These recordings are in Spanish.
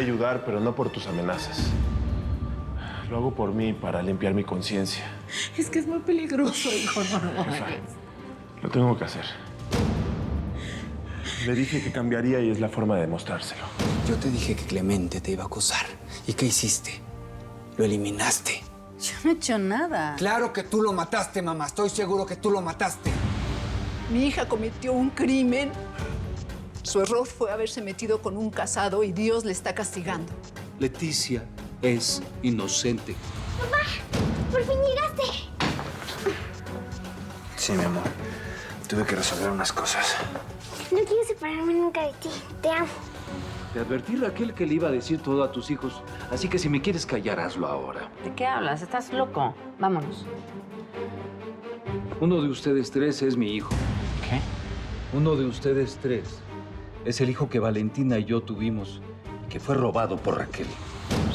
ayudar, pero no por tus amenazas. Lo hago por mí, para limpiar mi conciencia. Es que es muy peligroso, hijo. No. Jefa, lo tengo que hacer. Le dije que cambiaría y es la forma de demostrárselo. Yo te dije que Clemente te iba a acusar. ¿Y qué hiciste? Lo eliminaste. Yo no he hecho nada. Claro que tú lo mataste, mamá. Estoy seguro que tú lo mataste. Mi hija cometió un crimen. Su error fue haberse metido con un casado y Dios le está castigando. Leticia es inocente. ¡Papá! ¡Por fin llegaste! Sí, mi amor. Tuve que resolver unas cosas. No quiero separarme nunca de ti. Te amo. Te advertí, Raquel, que le iba a decir todo a tus hijos. Así que si me quieres callar, hazlo ahora. ¿De qué hablas? ¿Estás loco? Vámonos. Uno de ustedes tres es mi hijo. ¿Qué? Uno de ustedes tres es el hijo que Valentina y yo tuvimos, que fue robado por Raquel.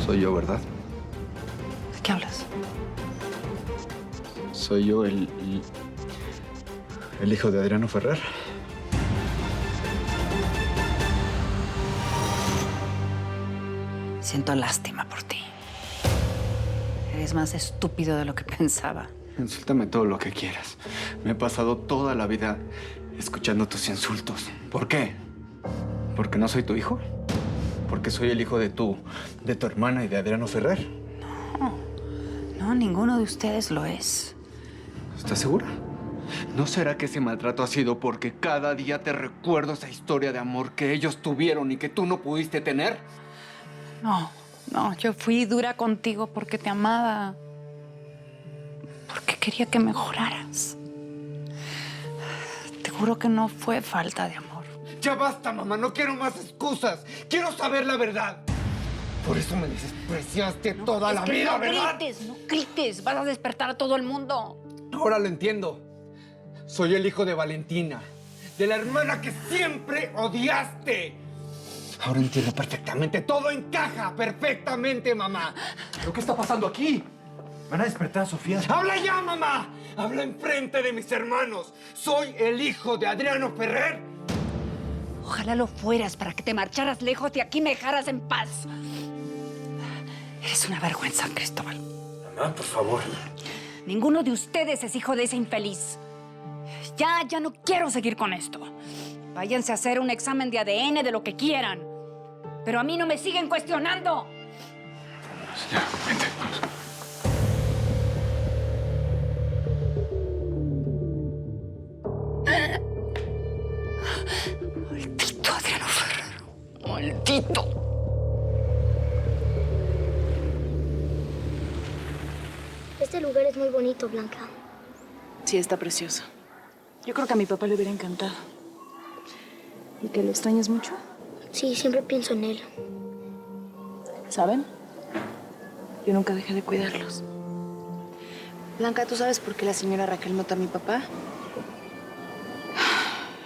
Soy yo, ¿verdad? ¿De qué hablas? Soy yo el hijo de Adriano Ferrer. Siento lástima por ti. Eres más estúpido de lo que pensaba. Insúltame todo lo que quieras. Me he pasado toda la vida escuchando tus insultos. ¿Por qué? ¿Porque no soy tu hijo? ¿Porque soy el hijo de tu hermana y de Adriano Ferrer? No, ninguno de ustedes lo es. ¿Estás segura? ¿No será que ese maltrato ha sido porque cada día te recuerdo esa historia de amor que ellos tuvieron y que tú no pudiste tener? No, yo fui dura contigo porque te amaba. Porque quería que mejoraras. Te juro que no fue falta de amor. Ya basta, mamá. No quiero más excusas. Quiero saber la verdad. Por eso me despreciaste toda la vida, ¿verdad? No grites. Vas a despertar a todo el mundo. Ahora lo entiendo. Soy el hijo de Valentina, de la hermana que siempre odiaste. Ahora entiendo perfectamente. Todo encaja perfectamente, mamá. ¿Pero qué está pasando aquí? ¿Van a despertar a Sofía? ¡Habla ya, mamá! ¡Habla enfrente de mis hermanos! Soy el hijo de Adriano Ferrer. Ojalá lo fueras para que te marcharas lejos de aquí y me dejaras en paz. Eres una vergüenza, Cristóbal. Mamá, por favor. Ninguno de ustedes es hijo de ese infeliz. Ya no quiero seguir con esto. Váyanse a hacer un examen de ADN de lo que quieran. Pero a mí no me siguen cuestionando. Ya, vente, vamos. Maldito Adriano Ferrer. Maldito. Este lugar es muy bonito, Blanca. Sí, está precioso. Yo creo que a mi papá le hubiera encantado. ¿Y que lo extrañas mucho? Sí, siempre pienso en él. ¿Saben? Yo nunca dejé de cuidarlos. Blanca, ¿tú sabes por qué la señora Raquel mató a mi papá?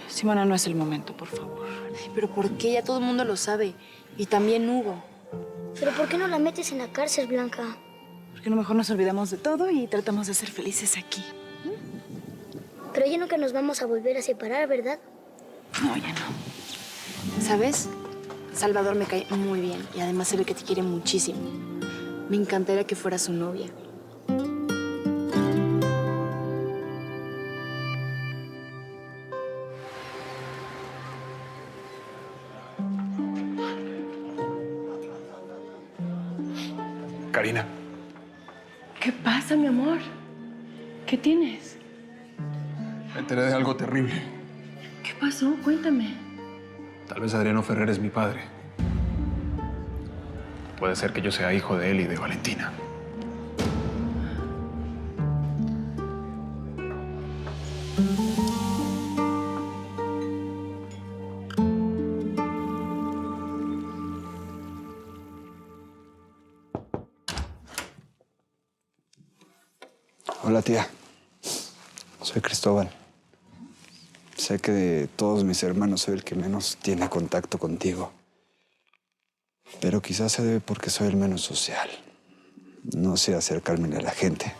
Simona, no es el momento, por favor. Pero ¿por qué? Ya todo el mundo lo sabe. Y también Hugo. ¿Pero por qué no la metes en la cárcel, Blanca? Porque a lo mejor nos olvidamos de todo y tratamos de ser felices aquí. Pero ya nunca nos vamos a volver a separar, ¿verdad? No, ya no. ¿Sabes? Salvador me cae muy bien y además se ve que te quiere muchísimo. Me encantaría que fuera su novia. Karina. ¿Qué pasa, mi amor? ¿Qué tienes? Me enteré de algo terrible. ¿Qué pasó? Cuéntame. Tal vez Adriano Ferrer es mi padre. Puede ser que yo sea hijo de él y de Valentina. Hola, tía. Soy Cristóbal. Sé que de todos mis hermanos soy el que menos tiene contacto contigo. Pero quizás se debe porque soy el menos social. No sé acercarme a la gente.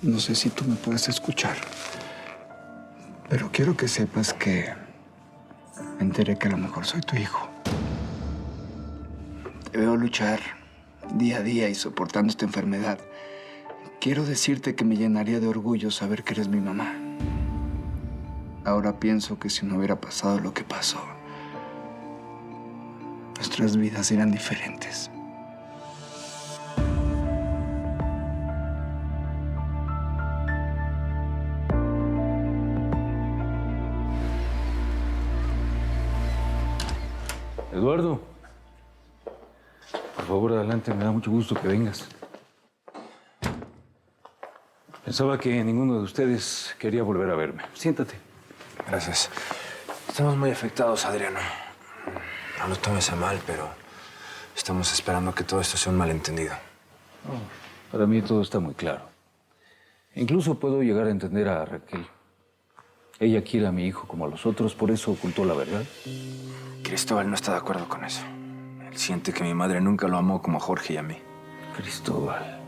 No sé si tú me puedes escuchar. Pero quiero que sepas que me enteré que a lo mejor soy tu hijo. Te veo luchar día a día y soportando esta enfermedad. Quiero decirte que me llenaría de orgullo saber que eres mi mamá. Ahora pienso que si no hubiera pasado lo que pasó, nuestras vidas eran diferentes. Eduardo, por favor, adelante, me da mucho gusto que vengas. Pensaba que ninguno de ustedes quería volver a verme. Siéntate. Gracias. Estamos muy afectados, Adriano. No lo tomes a mal, pero estamos esperando que todo esto sea un malentendido. Para mí todo está muy claro. Incluso puedo llegar a entender a Raquel. Ella quiere a mi hijo como a los otros, por eso ocultó la verdad. Cristóbal no está de acuerdo con eso. Él siente que mi madre nunca lo amó como a Jorge y a mí. Cristóbal.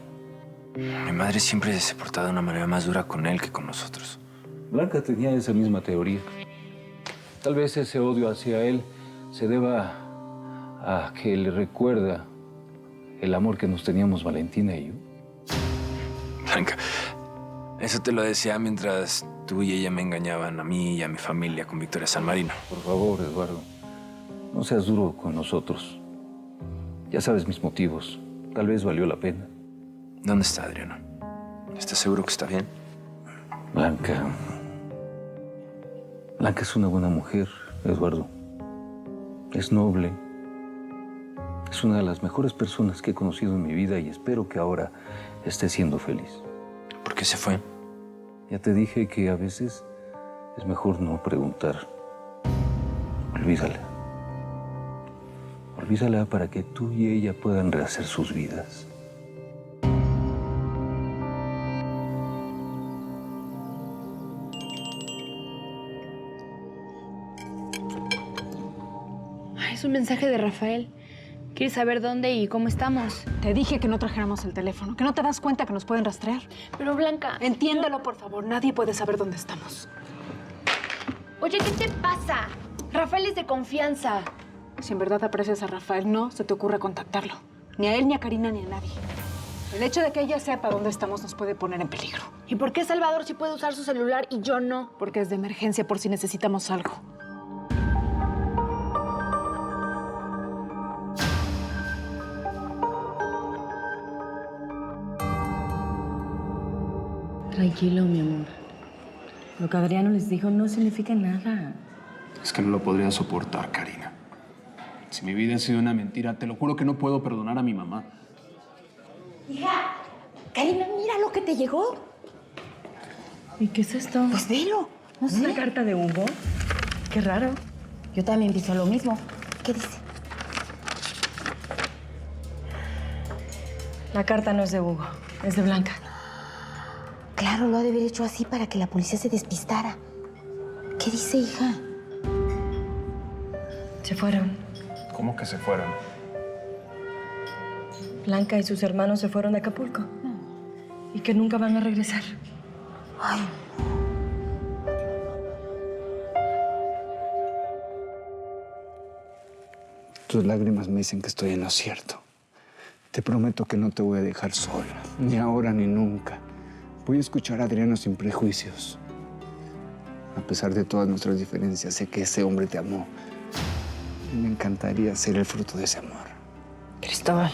Mi madre siempre se ha portado de una manera más dura con él que con nosotros. Blanca tenía esa misma teoría. Tal vez ese odio hacia él se deba a que le recuerda el amor que nos teníamos Valentina y yo. Blanca, eso te lo decía mientras tú y ella me engañaban a mí y a mi familia con Victoria San Marino. Por favor, Eduardo, no seas duro con nosotros. Ya sabes mis motivos. Tal vez valió la pena. ¿Dónde está Adriano? ¿Estás seguro que está bien? Blanca. Blanca es una buena mujer, Eduardo. Es noble. Es una de las mejores personas que he conocido en mi vida y espero que ahora esté siendo feliz. ¿Por qué se fue? Ya te dije que a veces es mejor no preguntar. Olvídala. Olvídala para que tú y ella puedan rehacer sus vidas. Es un mensaje de Rafael. Quiere saber dónde y cómo estamos. Te dije que no trajéramos el teléfono, que no te das cuenta que nos pueden rastrear. Pero Blanca... Entiéndelo, por favor. Nadie puede saber dónde estamos. Oye, ¿qué te pasa? Rafael es de confianza. Si en verdad aprecias a Rafael, no se te ocurre contactarlo. Ni a él, ni a Karina, ni a nadie. El hecho de que ella sepa dónde estamos nos puede poner en peligro. ¿Y por qué Salvador sí puede usar su celular y yo no? Porque es de emergencia por si necesitamos algo. Tranquilo, mi amor. Lo que Adriano les dijo no significa nada. Es que no lo podría soportar, Karina. Si mi vida ha sido una mentira, te lo juro que no puedo perdonar a mi mamá. Hija, Karina, mira lo que te llegó. ¿Y qué es esto? Pues velo. No sé. ¿Una carta de Hugo? Qué raro. Yo también pienso lo mismo. ¿Qué dice? La carta no es de Hugo, es de Blanca. Claro, lo ha de haber hecho así para que la policía se despistara. ¿Qué dice, hija? Se fueron. ¿Cómo que se fueron? Blanca y sus hermanos se fueron de Acapulco. Y que nunca van a regresar. Ay, Tus lágrimas me dicen que estoy en lo cierto. Te prometo que no te voy a dejar sola, ni ahora ni nunca. Voy a escuchar a Adriano sin prejuicios. A pesar de todas nuestras diferencias, sé que ese hombre te amó. Y me encantaría ser el fruto de ese amor. Cristóbal.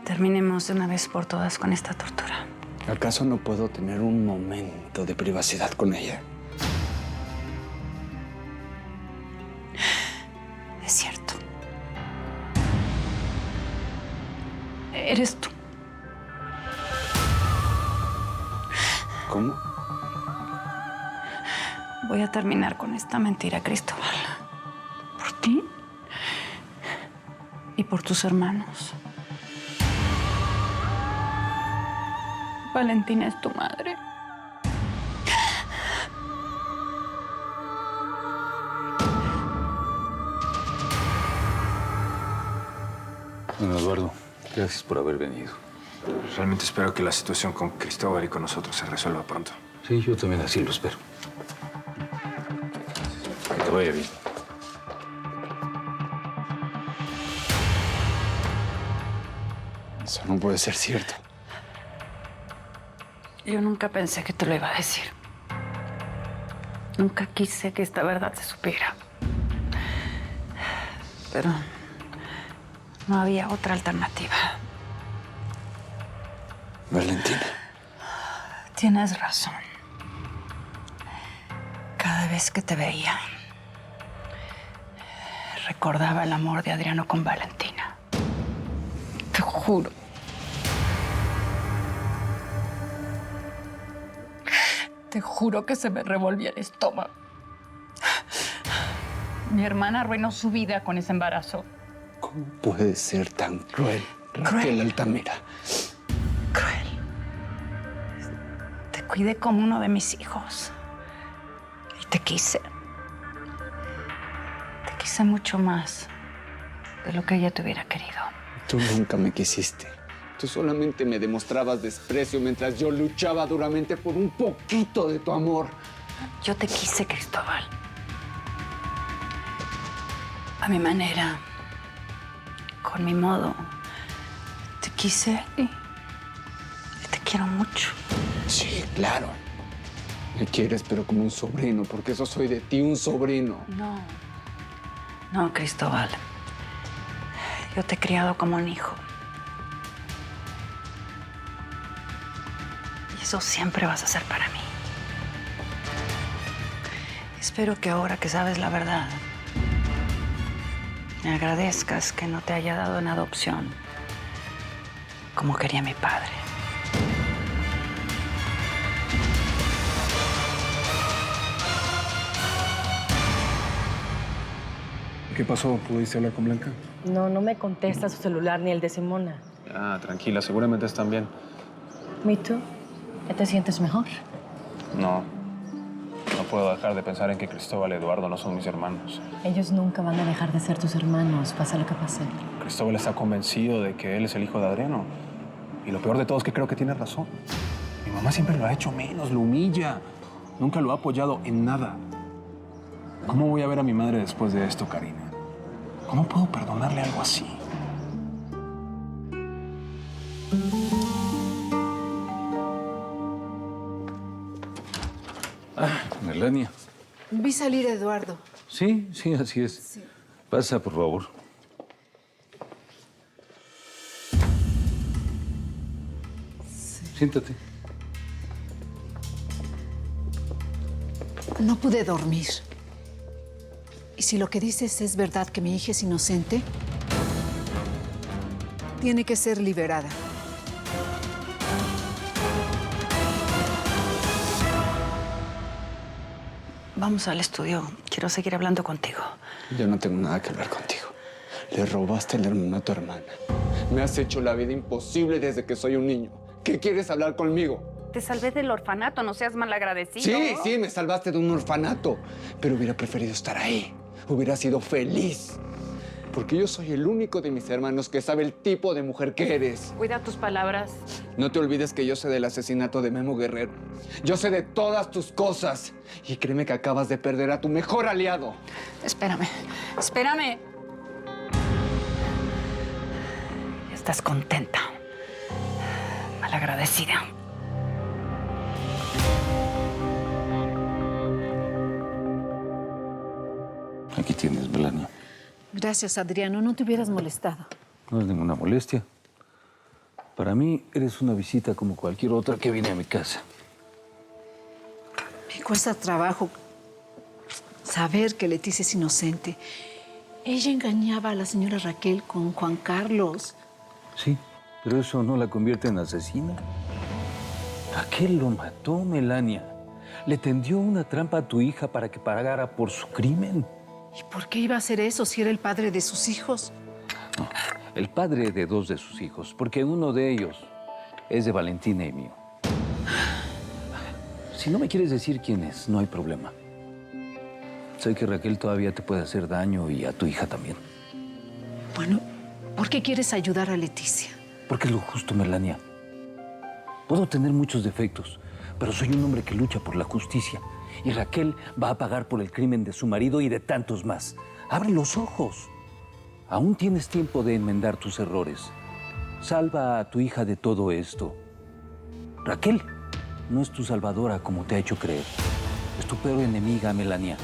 Terminemos de una vez por todas con esta tortura. ¿Acaso no puedo tener un momento de privacidad con ella? Es cierto. Eres tú. ¿Cómo? Voy a terminar con esta mentira, Cristóbal. Por ti y por tus hermanos. Valentina es tu madre. Bueno, Eduardo, gracias por haber venido. Realmente espero que la situación con Cristóbal y con nosotros se resuelva pronto. Sí, yo también así lo espero. Que te vaya bien. Eso no puede ser cierto. Yo nunca pensé que te lo iba a decir. Nunca quise que esta verdad se supiera. Pero no había otra alternativa. Valentina. Tienes razón. Cada vez que te veía, recordaba el amor de Adriano con Valentina. Te juro. Te juro que se me revolvía el estómago. Mi hermana arruinó su vida con ese embarazo. ¿Cómo puede ser tan cruel, Raquel Altamira? Cruel. Te cuidé como uno de mis hijos. Y te quise. Te quise mucho más de lo que ella te hubiera querido. Tú nunca me quisiste. Tú solamente me demostrabas desprecio mientras yo luchaba duramente por un poquito de tu amor. Yo te quise, Cristóbal. A mi manera, con mi modo. Te quise y te quiero mucho. Sí, claro. Me quieres, pero como un sobrino, porque eso soy de ti, un sobrino. No. No, Cristóbal. Yo te he criado como un hijo. Y eso siempre vas a ser para mí. Espero que ahora que sabes la verdad, me agradezcas que no te haya dado en adopción como quería mi padre. ¿Qué pasó? ¿Pudiste hablar con Blanca? No me contesta su celular ni el de Simona. Ah, tranquila, seguramente están bien. ¿Y tú? ¿Ya te sientes mejor? No. No puedo dejar de pensar en que Cristóbal y Eduardo no son mis hermanos. Ellos nunca van a dejar de ser tus hermanos, pasa lo que pase. Cristóbal está convencido de que él es el hijo de Adriano. Y lo peor de todo es que creo que tiene razón. Mi mamá siempre lo ha hecho menos, lo humilla. Nunca lo ha apoyado en nada. ¿Cómo voy a ver a mi madre después de esto, Karina? ¿Cómo puedo perdonarle algo así? Melania. Vi salir a Eduardo. Sí, así es. Sí. Pasa, por favor. Sí. Siéntate. No pude dormir. Y si lo que dices es verdad que mi hija es inocente, tiene que ser liberada. Vamos al estudio. Quiero seguir hablando contigo. Yo no tengo nada que hablar contigo. Le robaste el hermano a tu hermana. Me has hecho la vida imposible desde que soy un niño. ¿Qué quieres hablar conmigo? Te salvé del orfanato, no seas malagradecido. Sí, me salvaste de un orfanato. Pero hubiera preferido estar ahí. Hubiera sido feliz. Porque yo soy el único de mis hermanos que sabe el tipo de mujer que eres. Cuida tus palabras. No te olvides que yo sé del asesinato de Memo Guerrero. Yo sé de todas tus cosas. Y créeme que acabas de perder a tu mejor aliado. Espérame. Estás contenta. Malagradecida. Aquí tienes, Melania. Gracias, Adriano. No te hubieras molestado. No es ninguna molestia. Para mí, eres una visita como cualquier otra que viene a mi casa. Me cuesta trabajo saber que Leticia es inocente. Ella engañaba a la señora Raquel con Juan Carlos. Sí, pero eso no la convierte en asesina. Raquel lo mató, Melania. Le tendió una trampa a tu hija para que pagara por su crimen. ¿Y por qué iba a hacer eso si era el padre de sus hijos? No, el padre de 2 de sus hijos, porque uno de ellos es de Valentina y mío. Si no me quieres decir quién es, no hay problema. Sé que Raquel todavía te puede hacer daño y a tu hija también. Bueno, ¿por qué quieres ayudar a Leticia? Porque es lo justo, Melania. Puedo tener muchos defectos, pero soy un hombre que lucha por la justicia. Y Raquel va a pagar por el crimen de su marido y de tantos más. ¡Abre los ojos! Aún tienes tiempo de enmendar tus errores. Salva a tu hija de todo esto. Raquel no es tu salvadora como te ha hecho creer. Es tu peor enemiga, Melania.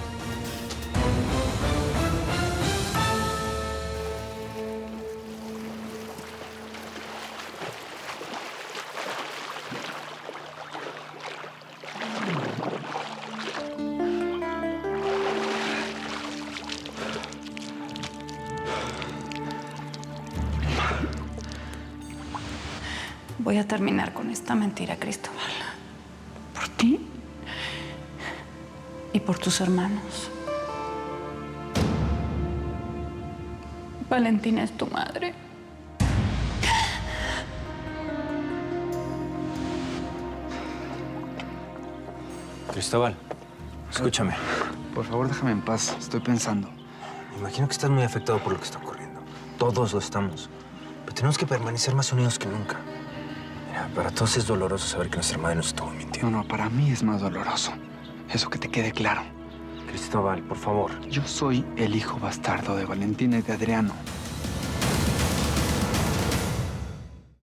Voy a terminar con esta mentira, Cristóbal. Por ti y por tus hermanos. Valentina es tu madre. Cristóbal, escúchame. Por favor, déjame en paz. Estoy pensando. Me imagino que estás muy afectado por lo que está ocurriendo. Todos lo estamos. Pero tenemos que permanecer más unidos que nunca. Mira, para todos es doloroso saber que nuestra madre nos estuvo mintiendo. No, para mí es más doloroso. Eso que te quede claro. Cristóbal, por favor. Yo soy el hijo bastardo de Valentina y de Adriano.